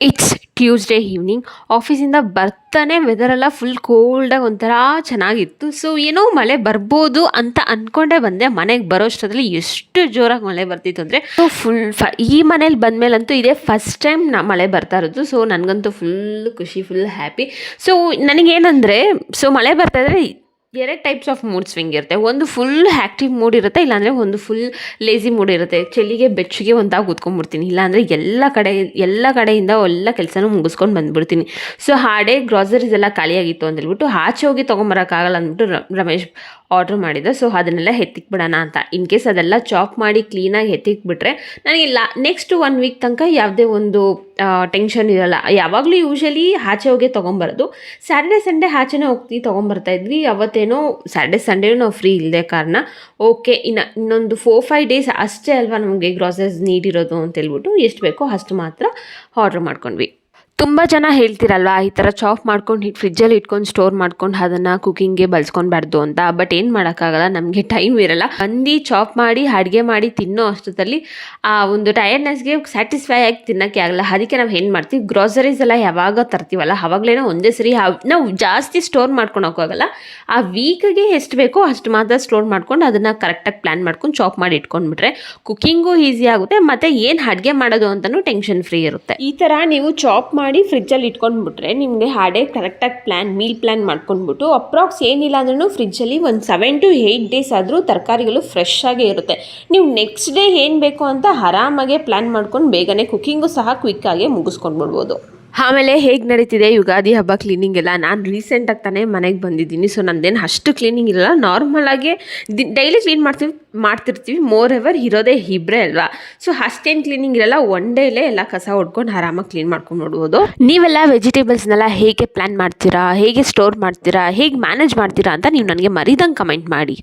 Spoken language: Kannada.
It's Tuesday evening. ಆಫೀಸಿಂದ ಬರ್ತಾನೆ ವೆದರೆಲ್ಲ ಫುಲ್ ಕೋಲ್ಡಾಗಿ ಒಂಥರ ಚೆನ್ನಾಗಿತ್ತು. ಸೊ ಏನೋ ಮಳೆ ಬರ್ಬೋದು ಅಂತ ಅಂದ್ಕೊಂಡೇ ಬಂದೆ. ಮನೆಗೆ ಬರೋಷ್ಟರಲ್ಲಿ ಎಷ್ಟು ಜೋರಾಗಿ ಮಳೆ ಬರ್ತಿತ್ತು ಅಂದರೆ ಈ ಮನೇಲಿ ಬಂದಮೇಲಂತೂ ಇದೇ ಫಸ್ಟ್ ಟೈಮ್ ಮಳೆ ಬರ್ತಾ ಇರೋದು. ಸೊ ನನಗಂತೂ ಫುಲ್ ಖುಷಿ, ಫುಲ್ ಹ್ಯಾಪಿ. ಸೊ ನನಗೇನಂದರೆ, ಮಳೆ ಬರ್ತಾ ಇದ್ರೆ ಎರಡು ಟೈಪ್ಸ್ ಆಫ್ ಮೂಡ್ ಸ್ವಿಂಗ್ ಇರುತ್ತೆ. ಒಂದು ಫುಲ್ ಆ್ಯಕ್ಟಿವ್ ಮೂಡ್ ಇರುತ್ತೆ, ಇಲ್ಲಾಂದರೆ ಒಂದು ಫುಲ್ ಲೇಸಿ ಮೂಡ್ ಇರುತ್ತೆ. ಚಳಿಗೆ ಬೆಚ್ಚಗೆ ಒಂದಾಗ ಕೂತ್ಕೊಂಡ್ಬಿಡ್ತೀನಿ, ಇಲ್ಲಾಂದರೆ ಎಲ್ಲ ಕಡೆಯಿಂದ ಎಲ್ಲ ಕೆಲಸನೂ ಮುಗಿಸ್ಕೊಂಡು ಬಂದುಬಿಡ್ತೀನಿ. ಸೊ ಹಾಡೇ ಗ್ರಾಸರೀಸ್ ಎಲ್ಲ ಖಾಲಿಯಾಗಿತ್ತು ಅಂತೇಳ್ಬಿಟ್ಟು ಆಚೆ ಹೋಗಿ ತೊಗೊಂಬರೋಕ್ಕಾಗಲ್ಲ ಅಂದ್ಬಿಟ್ಟು ರಮೇಶ್ ಆರ್ಡ್ರ್ ಮಾಡಿದ್ದೆ. ಸೊ ಅದನ್ನೆಲ್ಲ ಎತ್ತಿಕ್ಬಿಡೋಣ ಅಂತ. ಇನ್ ಕೇಸ್ ಅದೆಲ್ಲ ಚಾಪ್ ಮಾಡಿ ಕ್ಲೀನಾಗಿ ಎತ್ತಿಕ್ಬಿಟ್ರೆ ನನಗೆ ನೆಕ್ಸ್ಟ್ 1 ವೀಕ್ ತನಕ ಯಾವುದೇ ಒಂದು ಟೆನ್ಷನ್ ಇರೋಲ್ಲ. ಯಾವಾಗಲೂ ಯೂಶ್ವಲಿ ಆಚೆ ಹೋಗಿ ತೊಗೊಂಬರೋದು. ಸ್ಯಾಟರ್ಡೆ ಸಂಡೇ ಆಚೆನೇ ಹೋಗ್ತೀವಿ ತೊಗೊಂಬರ್ತಾಯಿದ್ವಿ. ಅವತ್ತೇನೋ ಸ್ಯಾಟರ್ಡೆ ಸಂಡೇನೂ ನಾವು ಫ್ರೀ ಇಲ್ಲದೆ ಕಾರಣ ಓಕೆ ಇನ್ನೊಂದು 4-5 ಡೇಸ್ ಅಷ್ಟೇ ಅಲ್ವಾ ನಮಗೆ ಗ್ರಾಸರೀಸ್ ನೀಡಿರೋದು ಅಂತೇಳ್ಬಿಟ್ಟು ಎಷ್ಟು ಬೇಕೋ ಅಷ್ಟು ಮಾತ್ರ ಆರ್ಡ್ರ್ ಮಾಡ್ಕೊಂಡ್ವಿ. ತುಂಬ ಜನ ಹೇಳ್ತಿರಲ್ವಾ, ಈ ಥರ ಚಾಪ್ ಮಾಡ್ಕೊಂಡು ಫ್ರಿಜ್ಜಲ್ಲಿ ಇಟ್ಕೊಂಡು ಸ್ಟೋರ್ ಮಾಡ್ಕೊಂಡು ಅದನ್ನು ಕುಕ್ಕಿಂಗ್ಗೆ ಬಳಸ್ಕೊಬಾರ್ದು ಅಂತ. ಬಟ್ ಏನು ಮಾಡೋಕ್ಕಾಗಲ್ಲ, ನಮಗೆ ಟೈಮ್ ಇರಲ್ಲ. ಬಂದು ಚಾಪ್ ಮಾಡಿ ಅಡುಗೆ ಮಾಡಿ ತಿನ್ನೋ ಅಷ್ಟೊತ್ತಲ್ಲಿ ಆ ಒಂದು ಟಯರ್ಡ್ನೆಸ್ಗೆ ಸ್ಯಾಟಿಸ್ಫೈ ಆಗಿ ತಿನ್ನೋಕ್ಕೆ ಆಗಲ್ಲ. ಅದಕ್ಕೆ ನಾವು ಏನು ಮಾಡ್ತೀವಿ, ಗ್ರಾಸರೀಸ್ ಎಲ್ಲ ಯಾವಾಗ ತರ್ತೀವಲ್ಲ ಆವಾಗಲೇ ಒಂದೇ ಸರಿ ನಾವು ಜಾಸ್ತಿ ಸ್ಟೋರ್ ಮಾಡ್ಕೊಳಕ್ಕಾಗಲ್ಲ. ಆ ವೀಕಿಗೆ ಎಷ್ಟು ಬೇಕೋ ಅಷ್ಟು ಮಾತ್ರ ಸ್ಟೋರ್ ಮಾಡ್ಕೊಂಡು ಅದನ್ನು ಕರೆಕ್ಟಾಗಿ ಪ್ಲ್ಯಾನ್ ಮಾಡ್ಕೊಂಡು ಚಾಪ್ ಮಾಡಿ ಇಟ್ಕೊಂಡ್ಬಿಟ್ರೆ ಕುಕ್ಕಿಂಗು ಈಸಿ ಆಗುತ್ತೆ, ಮತ್ತು ಏನು ಅಡುಗೆ ಮಾಡೋದು ಅಂತಲೂ ಟೆನ್ಷನ್ ಫ್ರೀ ಇರುತ್ತೆ. ಈ ಥರ ನೀವು ಚಾಪ್ ಮಾಡಿ ಫ್ರಿಜ್ಜಲ್ಲಿ ಇಟ್ಕೊಂಡ್ಬಿಟ್ರೆ ನಿಮಗೆ ಹಾಡೇ ಕರೆಕ್ಟಾಗಿ ಮೀಲ್ ಪ್ಲ್ಯಾನ್ ಮಾಡ್ಕೊಂಡ್ಬಿಟ್ಟು ಅಪ್ರಾಕ್ಸ್ ಏನಿಲ್ಲ ಅಂದ್ರೂ ಫ್ರಿಜ್ಜಲ್ಲಿ ಒಂದು 7 to 8 ಡೇಸ್ ಆದರೂ ತರಕಾರಿಗಳು ಫ್ರೆಶ್ ಆಗೇ ಇರುತ್ತೆ. ನೀವು ನೆಕ್ಸ್ಟ್ ಡೇ ಏನು ಬೇಕು ಅಂತ ಆರಾಮಾಗೆ ಪ್ಲ್ಯಾನ್ ಮಾಡ್ಕೊಂಡು ಬೇಗನೆ ಕುಕ್ಕಿಂಗು ಸಹ ಕ್ವಿಕ್ಕಾಗಿ ಮುಗಿಸ್ಕೊಂಡ್ಬಿಡ್ಬೋದು. ಆಮೇಲೆ ಹೇಗೆ ನಡೀತಿದೆ ಯುಗಾದಿ ಹಬ್ಬ ಕ್ಲೀನಿಂಗ್ ಎಲ್ಲ? ನಾನು ರೀಸೆಂಟಾಗಿ ತಾನೇ ಮನೆಗೆ ಬಂದಿದ್ದೀನಿ. ಸೊ ನಂದೇನು ಅಷ್ಟು ಕ್ಲೀನಿಂಗ್ ಇರಲ್ಲ, ನಾರ್ಮಲಾಗಿ ಡೈಲಿ ಕ್ಲೀನ್ ಮಾಡ್ತಿರ್ತೀವಿ. ಮೋರ್ ಎವರ್ ಇರೋದೇ ಇಬ್ಬರೇ ಅಲ್ವಾ, ಸೊ ಅಷ್ಟೇನು ಕ್ಲೀನಿಂಗ್ ಇರಲ್ಲ. ಒನ್ ಡೇಲೇ ಎಲ್ಲ ಕಸ ಹೊಡ್ಕೊಂಡು ಆರಾಮಾಗಿ ಕ್ಲೀನ್ ಮಾಡ್ಕೊಂಡು ನೋಡ್ಬೋದು. ನೀವೆಲ್ಲ ವೆಜಿಟೇಬಲ್ಸ್ನೆಲ್ಲ ಹೇಗೆ ಪ್ಲ್ಯಾನ್ ಮಾಡ್ತೀರಾ, ಹೇಗೆ ಸ್ಟೋರ್ ಮಾಡ್ತೀರಾ, ಹೇಗೆ ಮ್ಯಾನೇಜ್ ಮಾಡ್ತೀರಾ ಅಂತ ನೀವು ನನಗೆ ಮರಿದಂಗೆ ಕಮೆಂಟ್ ಮಾಡಿ.